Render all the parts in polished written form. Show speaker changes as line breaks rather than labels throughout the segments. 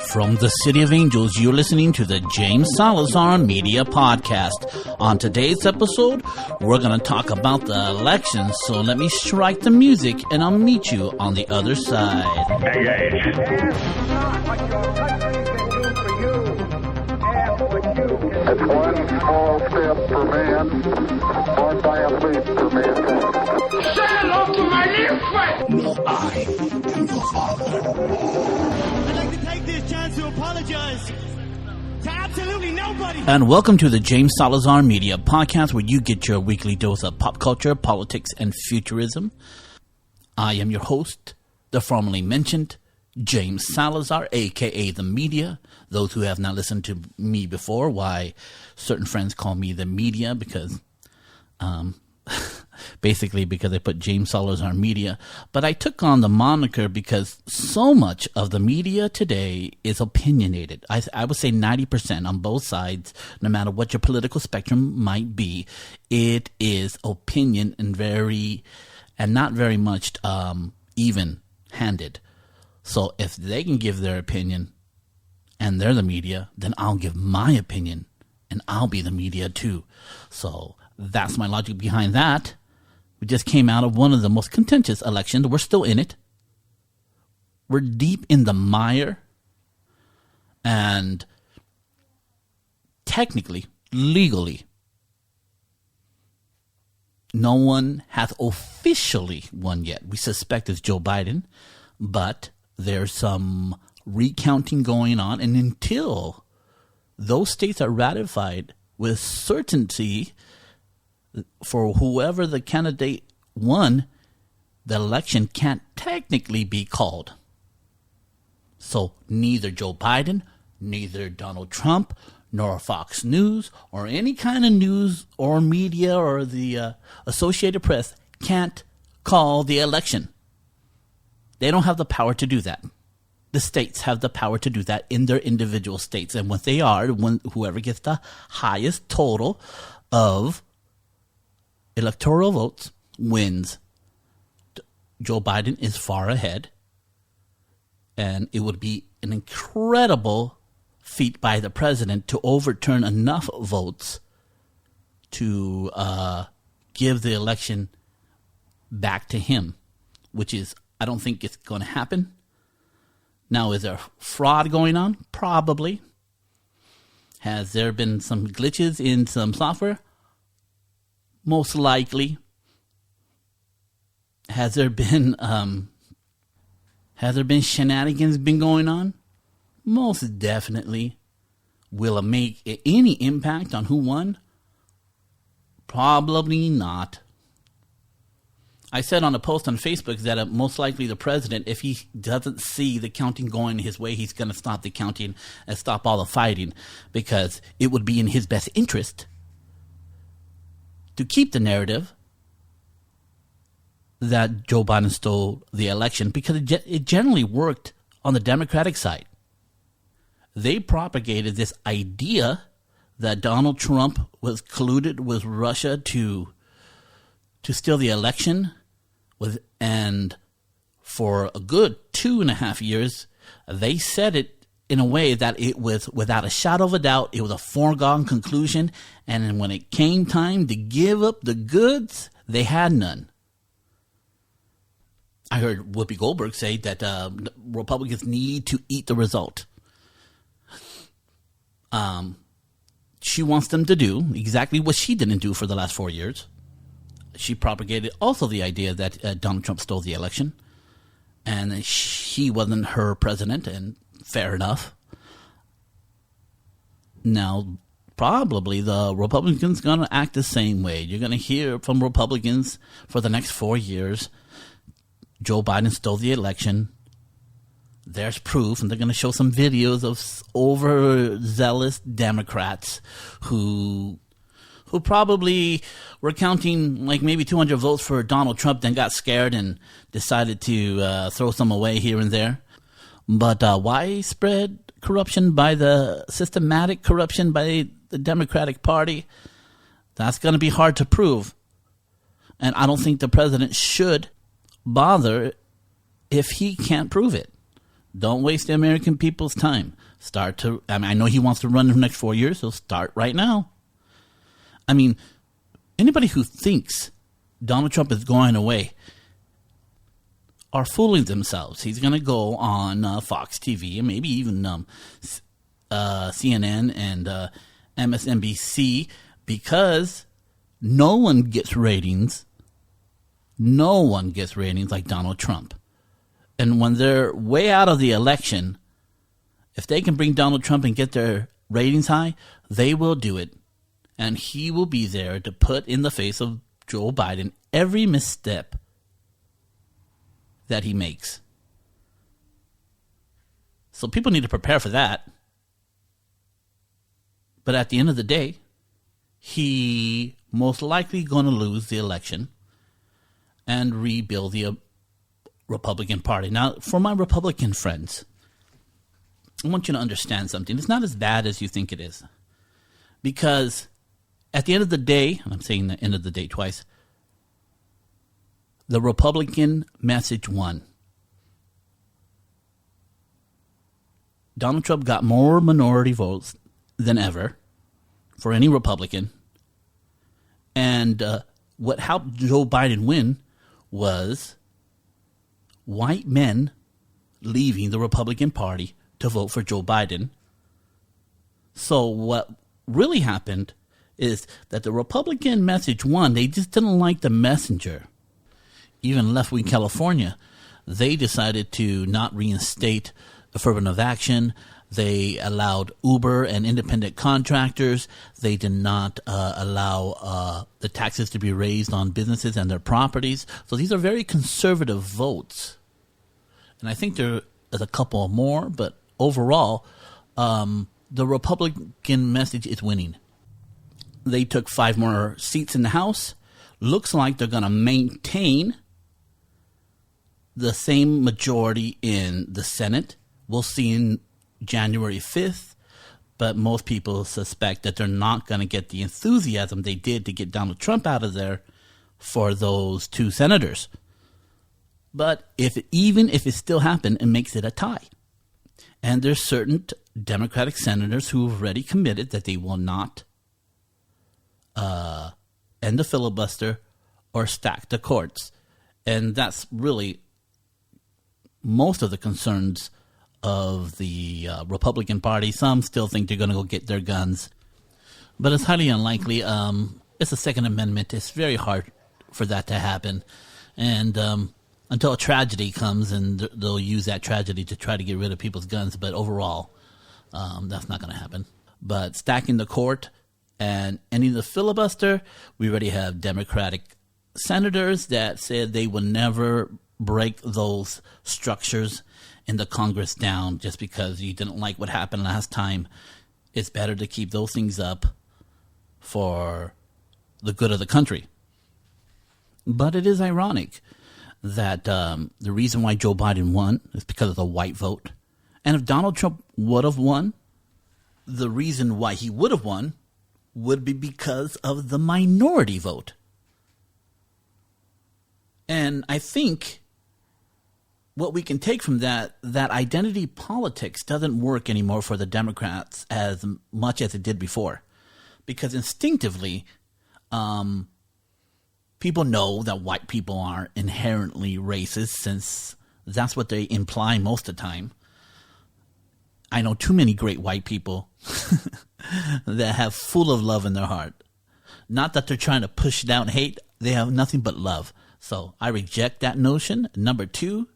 From the City of Angels, you're listening to the James Salazar Media Podcast. On today's episode, we're going to talk about the election, so let me strike the music and I'll meet you on the other side.
It's one small step for man, one giant leap for mankind. Say hello to my little friend.
No, I am your father.
I'd like to take this chance to apologize to absolutely nobody.
And welcome to the James Salazar Media Podcast, where you get your weekly dose of pop culture, politics, and futurism. I am your host, the formerly mentioned James Salazar, a.k.a. The Media. Those who have not listened to me before, why certain friends call me The Media, because basically because I put James Salazar Media. But I took on the moniker because so much of the media today is opinionated. I would say 90% on both sides, no matter what your political spectrum might be. It is opinion and not very much even-handed. So if they can give their opinion and they're the media, then I'll give my opinion and I'll be the media too. So that's my logic behind that. We just came out of one of the most contentious elections. We're still in it. We're deep in the mire. And technically, legally, no one has officially won yet. We suspect it's Joe Biden, but there's some recounting going on. And until those states are ratified with certainty for whoever the candidate won, the election can't technically be called. So neither Joe Biden, neither Donald Trump, nor Fox News, or any kind of news or media or the Associated Press can't call the election. They don't have the power to do that. The states have the power to do that in their individual states. And what they are, whoever gets the highest total of electoral votes wins. Joe Biden is far ahead. And it would be an incredible feat by the president to overturn enough votes to give the election back to him, which is, I don't think it's going to happen. Now, is there fraud going on? Probably. Has there been some glitches in some software? Most likely. Has there been shenanigans been going on? Most definitely. Will it make any impact on who won? Probably not. I said on a post on Facebook that most likely the president, if he doesn't see the counting going his way, he's going to stop the counting and stop all the fighting, because it would be in his best interest to keep the narrative that Joe Biden stole the election, because it generally worked on the Democratic side. They propagated this idea that Donald Trump was colluded with Russia to steal the election. And for a good 2.5 years, they said it in a way that it was, without a shadow of a doubt, it was a foregone conclusion. And then when it came time to give up the goods, they had none. I heard Whoopi Goldberg say that Republicans need to eat the result. She wants them to do exactly what she didn't do for the last 4 years. She propagated also the idea that Donald Trump stole the election and he wasn't her president, and fair enough. Now, probably the Republicans going to act the same way. You're going to hear from Republicans for the next 4 years, Joe Biden stole the election. There's proof, and they're going to show some videos of overzealous Democrats who probably were counting like maybe 200 votes for Donald Trump, then got scared and decided to throw some away here and there. But widespread corruption systematic corruption by the Democratic Party, that's going to be hard to prove. And I don't think the president should bother if he can't prove it. Don't waste the American people's time. I know he wants to run in the next 4 years, so start right now. I mean, anybody who thinks Donald Trump is going away are fooling themselves. He's going to go on Fox TV and maybe even CNN and MSNBC because no one gets ratings. No one gets ratings like Donald Trump. And when they're way out of the election, if they can bring Donald Trump and get their ratings high, they will do it. And he will be there to put in the face of Joe Biden every misstep that he makes. So people need to prepare for that. But at the end of the day, he most likely going to lose the election and rebuild the Republican Party. Now, for my Republican friends, I want you to understand something. It's not as bad as you think it is. Because at the end of the day, and I'm saying the end of the day twice, the Republican message won. Donald Trump got more minority votes than ever for any Republican. And what helped Joe Biden win was white men leaving the Republican Party to vote for Joe Biden. So what really happened is that the Republican message won. They just didn't like the messenger. Even left-wing California, they decided to not reinstate affirmative action. They allowed Uber and independent contractors. They did not allow the taxes to be raised on businesses and their properties. So these are very conservative votes. And I think there is a couple more, but overall, the Republican message is winning. They took 5 more seats in the House. Looks like they're going to maintain the same majority in the Senate. We'll see in January 5th, but most people suspect that they're not going to get the enthusiasm they did to get Donald Trump out of there for those 2 senators. But even if it still happened, it makes it a tie. And there's certain Democratic senators who have already committed that they will not end the filibuster or stack the courts. And that's really most of the concerns of the Republican Party. Some still think they're going to go get their guns. But it's highly unlikely. It's a Second Amendment. It's very hard for that to happen. And until a tragedy comes, and they'll use that tragedy to try to get rid of people's guns. But overall, that's not going to happen. But stacking the court and ending the filibuster, we already have Democratic senators that said they will never break those structures in the Congress down just because you didn't like what happened last time. It's better to keep those things up for the good of the country. But it is ironic that the reason why Joe Biden won is because of the white vote. And if Donald Trump would have won, the reason why he would have won would be because of the minority vote. And I think what we can take from that identity politics doesn't work anymore for the Democrats as much as it did before. Because instinctively, people know that white people are inherently racist, since that's what they imply most of the time. I know too many great white people that have full of love in their heart. Not that they're trying to push down hate. They have nothing but love. So I reject that notion. Number 2,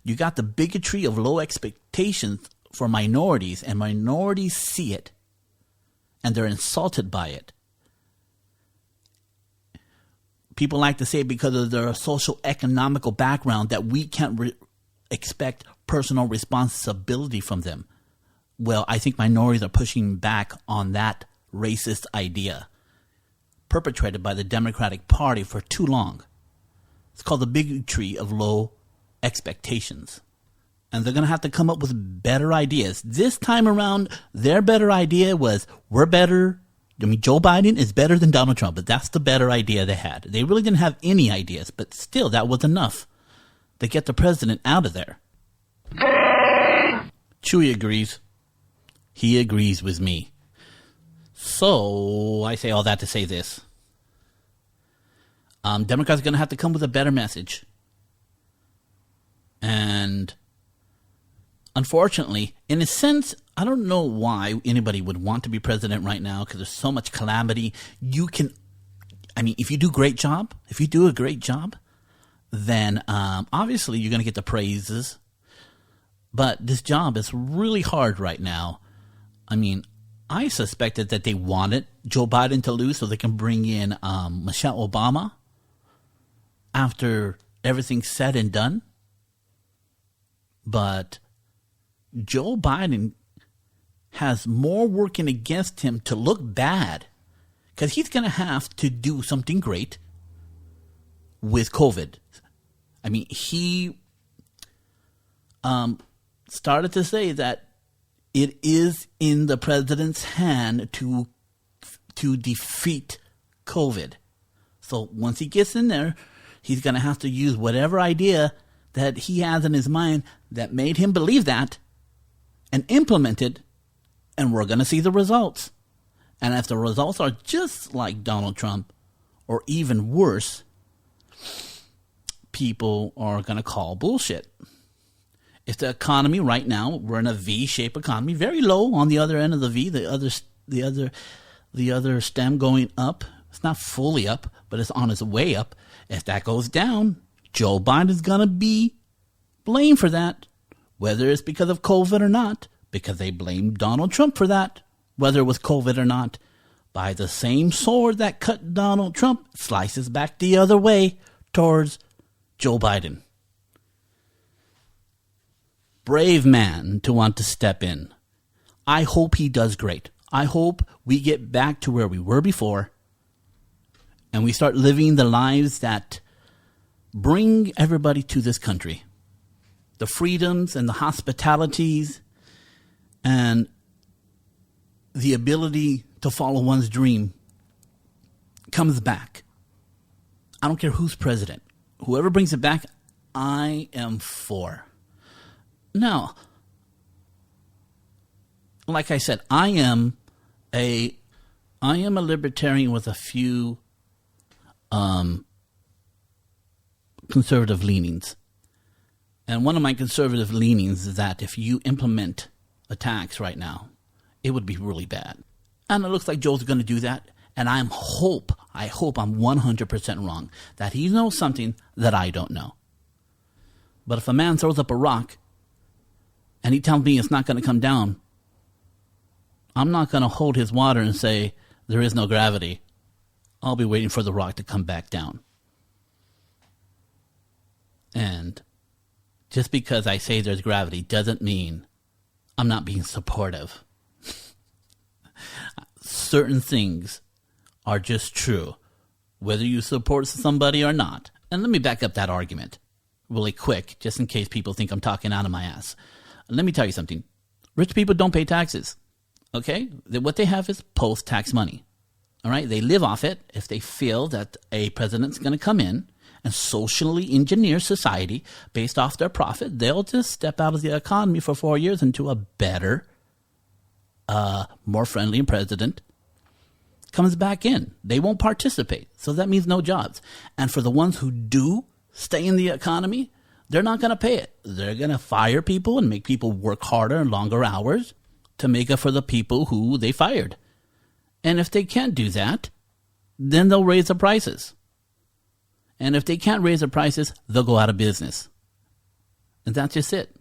you got the bigotry of low expectations for minorities, and minorities see it, and they're insulted by it. People like to say because of their social economical background that we can't expect personal responsibility from them. Well, I think minorities are pushing back on that racist idea perpetrated by the Democratic Party for too long. It's called the bigotry of low expectations. And they're going to have to come up with better ideas. This time around, their better idea was, we're better. Joe Biden is better than Donald Trump, but that's the better idea they had. They really didn't have any ideas, but still, that was enough to get the president out of there. Chewy agrees. He agrees with me. So I say all that to say this. Democrats are going to have to come with a better message. And unfortunately, in a sense, I don't know why anybody would want to be president right now because there's so much calamity. If you do a great job, then obviously you're going to get the praises. But this job is really hard right now. I suspected that they wanted Joe Biden to lose so they can bring in Michelle Obama after everything's said and done. But Joe Biden has more working against him to look bad because he's going to have to do something great with COVID. He started to say that it is in the president's hand to defeat COVID. So once he gets in there, he's going to have to use whatever idea that he has in his mind that made him believe that and implement it, and we're going to see the results. And if the results are just like Donald Trump or even worse, people are going to call bullshit. If the economy right now, we're in a V-shaped economy, very low on the other end of the V, the other stem going up. It's not fully up, but it's on its way up. If that goes down, Joe Biden's going to be blamed for that, whether it's because of COVID or not, because they blamed Donald Trump for that, whether it was COVID or not. By the same sword that cut Donald Trump, slices back the other way towards Joe Biden. Brave man to want to step in. I hope he does great. I hope we get back to where we were before and we start living the lives that bring everybody to this country. The freedoms and the hospitalities and the ability to follow one's dream comes back. I don't care who's president. Whoever brings it back, I am for. Now, like I said, I am a libertarian with a few conservative leanings. And one of my conservative leanings is that if you implement a tax right now, it would be really bad. And it looks like Joe's going to do that. And I hope I'm 100% wrong, that he knows something that I don't know. But if a man throws up a rock and he tells me it's not going to come down, I'm not going to hold his water and say there is no gravity. I'll be waiting for the rock to come back down. And just because I say there's gravity doesn't mean I'm not being supportive. Certain things are just true, whether you support somebody or not. And let me back up that argument really quick, just in case people think I'm talking out of my ass. Let me tell you something. Rich people don't pay taxes, okay? What they have is post-tax money, all right? They live off it. If they feel that a president's going to come in and socially engineer society based off their profit, they'll just step out of the economy for 4 years into a better, more friendly president comes back in. They won't participate. So that means no jobs. And for the ones who do stay in the economy, they're not going to pay it. They're going to fire people and make people work harder and longer hours to make up for the people who they fired. And if they can't do that, then they'll raise the prices. And if they can't raise the prices, they'll go out of business. And that's just it.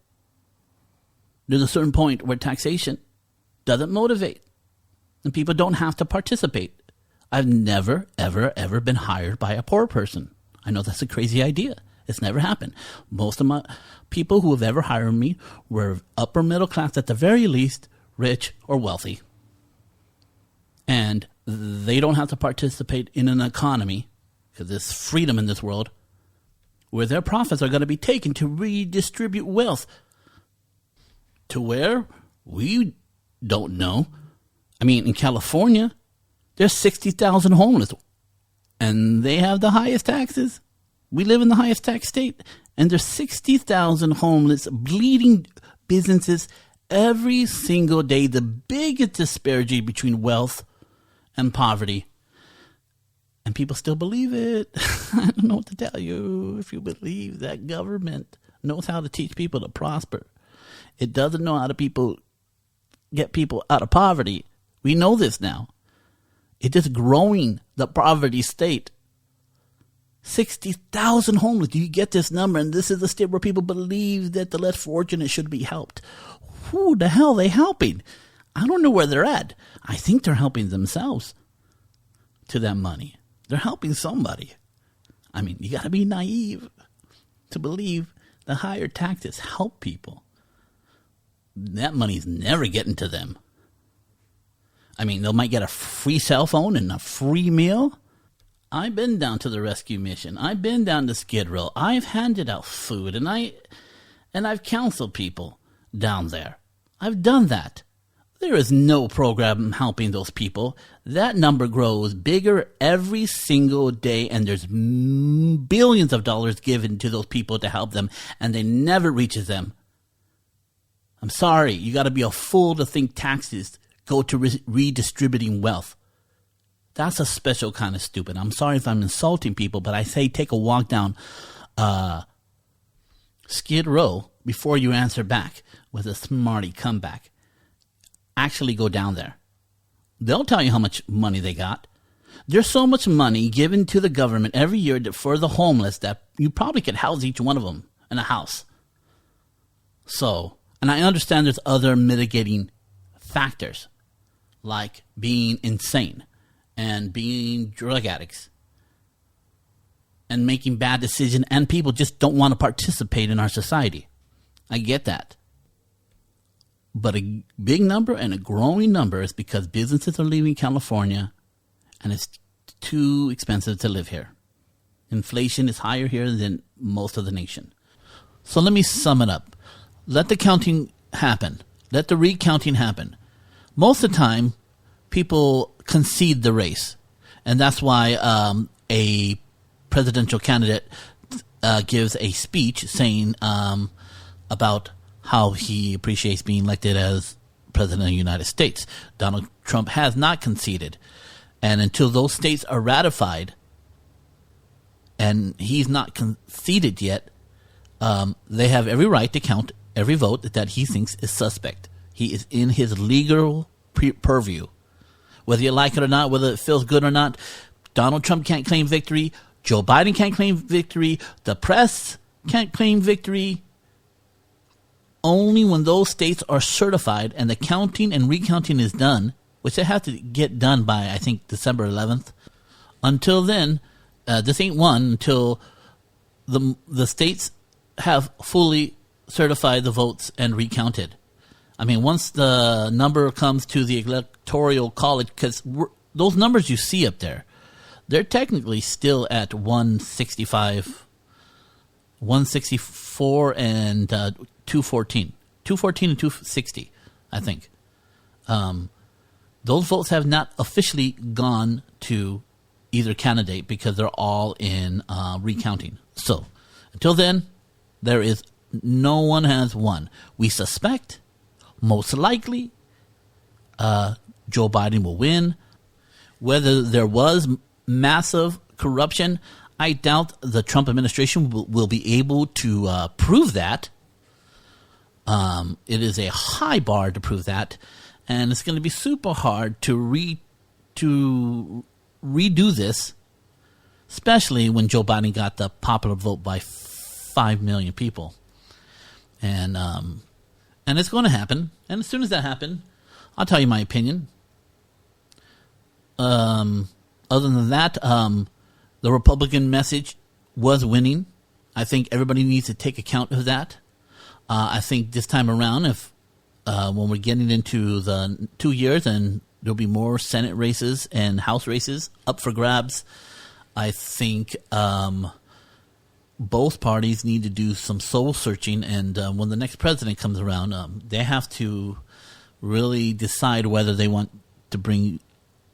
There's a certain point where taxation doesn't motivate. And people don't have to participate. I've never, ever, ever been hired by a poor person. I know that's a crazy idea. It's never happened. Most of my people who have ever hired me were upper middle class at the very least, rich or wealthy. And they don't have to participate in an economy, because there's freedom in this world, where their profits are going to be taken to redistribute wealth. To where? We don't know. In California, there's 60,000 homeless, and they have the highest taxes. We live in the highest tax state, and there's 60,000 homeless, bleeding businesses every single day the biggest disparity between wealth and poverty. And people still believe it. I don't know what to tell you. If you believe that government knows how to teach people to prosper, it doesn't know how to get people out of poverty. We know this now. It is growing the poverty state. 60,000 homeless. Do you get this number? And this is the state where people believe that the less fortunate should be helped. Who the hell are they helping? I don't know where they're at. I think they're helping themselves to that money. They're helping somebody. I mean, you got to be naive to believe the higher taxes help people. That money's never getting to them. I mean, they might get a free cell phone and a free meal. I've been down to the rescue mission. I've been down to Skid Row. I've handed out food, and I've counseled people down there. I've done that. There is no program helping those people. That number grows bigger every single day, and there's billions of dollars given to those people to help them, and they never reaches them. I'm sorry, you got to be a fool to think taxes go to redistributing wealth. That's a special kind of stupid. I'm sorry if I'm insulting people, but I say take a walk down Skid Row before you answer back with a smarty comeback. Actually go down there. They'll tell you how much money they got. There's so much money given to the government every year for the homeless that you probably could house each one of them in a house. So, and I understand there's other mitigating factors, like being insane and being drug addicts and making bad decisions, and people just don't want to participate in our society. I get that. But a big number and a growing number is because businesses are leaving California and it's too expensive to live here. Inflation is higher here than most of the nation. So let me sum it up. Let the counting happen. Let the recounting happen. Most of the time, people concede the race. And that's why a presidential candidate gives a speech saying about how he appreciates being elected as president of the United States. Donald Trump has not conceded. And until those states are ratified, and he's not conceded yet, they have every right to count every vote that he thinks is suspect. He is in his legal purview. Whether you like it or not, whether it feels good or not, Donald Trump can't claim victory. Joe Biden can't claim victory. The press can't claim victory. Only when those states are certified and the counting and recounting is done, which they have to get done by, I think, December 11th. Until then, this ain't won until the states have fully certified the votes and recounted. I mean, once the number comes to the electoral college, because those numbers you see up there, they're technically still at 164 and 214. 214 and 260, I think. Those votes have not officially gone to either candidate because they're all in recounting. So, until then, no one has won. We suspect, most likely, Joe Biden will win. Whether there was massive corruption, I doubt the Trump administration will be able to prove that. It is a high bar to prove that, and it's going to be super hard to redo this, especially when Joe Biden got the popular vote by 5 million people. And it's going to happen. And as soon as that happens, I'll tell you my opinion. Other than that, the Republican message was winning. I think everybody needs to take account of that. I think this time around, if when we're getting into the 2 years and there'll be more Senate races and House races up for grabs, I think both parties need to do some soul searching. And when the next president comes around, they have to really decide whether they want to bring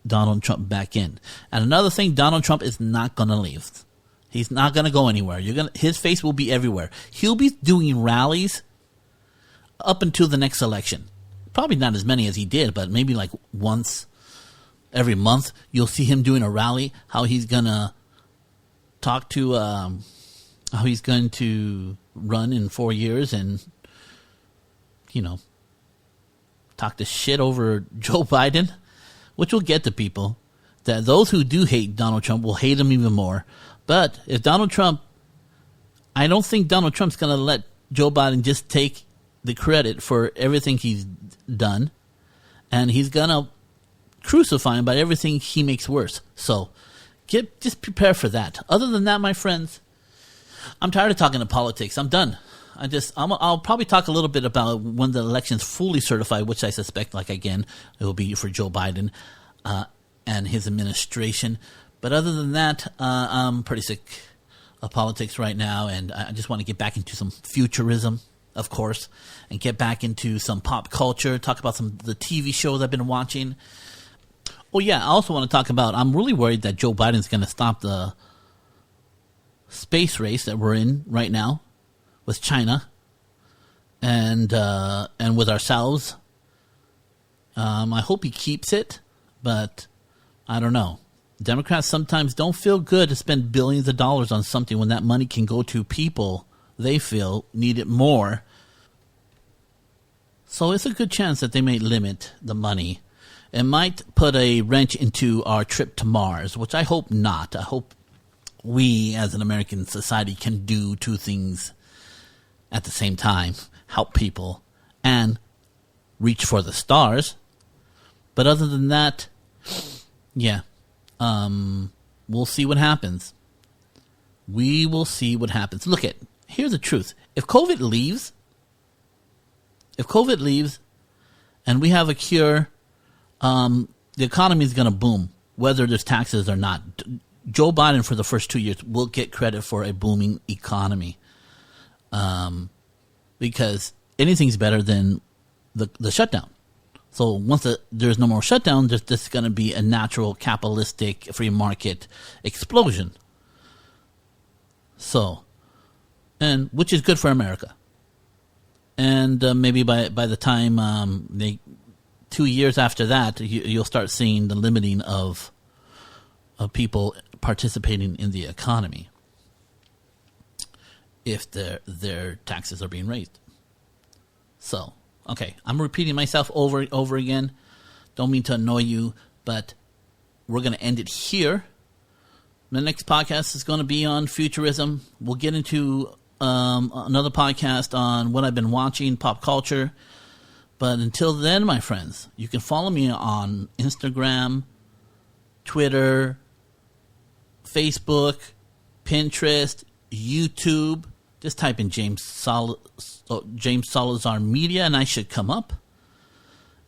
Donald Trump back in. And another thing, Donald Trump is not going to leave. He's not going to go anywhere. His face will be everywhere. He'll be doing rallies up until the next election. probably not as many as he did, but maybe like once every month, you'll see him doing a rally, how he's going to talk to, how he's going to run in 4 years and, talk to shit over Joe Biden, which will get the people. That those who do hate Donald Trump will hate him even more. But if I don't think Donald Trump's going to let Joe Biden just take the credit for everything he's done. And he's going to crucify him by everything he makes worse. So just prepare for that. Other than that, my friends, I'm tired of talking to politics. I'm done. I'll probably talk a little bit about when the election's fully certified, which I suspect, it will be for Joe Biden and his administration. But other than that, I'm pretty sick of politics right now, and I just want to get back into some futurism, of course, and get back into some pop culture, talk about some of the TV shows I've been watching. Oh, yeah, I also want to talk about, I'm really worried that Joe Biden's going to stop the space race that we're in right now with China and with ourselves. I hope he keeps it, but I don't know. Democrats sometimes don't feel good to spend billions of dollars on something when that money can go to people they feel need it more. So it's a good chance that they may limit the money. It might put a wrench into our trip to Mars, which I hope not. I hope we as an American society can do two things at the same time, help people and reach for the stars. But other than that, yeah, we'll see what happens. We will see what happens. Here's the truth. If COVID leaves and we have a cure, the economy is going to boom, whether there's taxes or not. Joe Biden, for the first 2 years, will get credit for a booming economy. Because anything's better than the shutdown. So once there's no more shutdown, there's just going to be a natural capitalistic free market explosion. So, and which is good for America. And maybe by the time 2 years after that, you'll start seeing the limiting of people participating in the economy if their taxes are being raised. So, okay, I'm repeating myself over again. Don't mean to annoy you, but we're going to end it here. The next podcast is going to be on futurism. We'll get into another podcast on what I've been watching, pop culture. But until then, my friends, you can follow me on Instagram, Twitter, Facebook, Pinterest, YouTube. Just type in James Salazar Media and I should come up.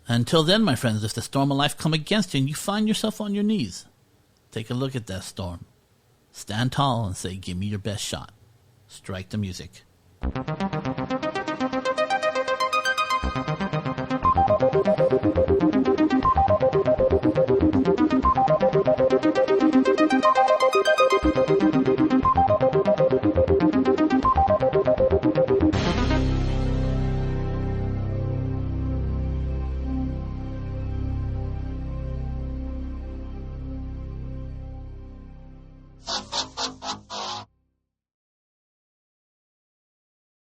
Until then, my friends, if the storm of life come against you and you find yourself on your knees, take a look at that storm. Stand tall and say, give me your best shot. Strike the music.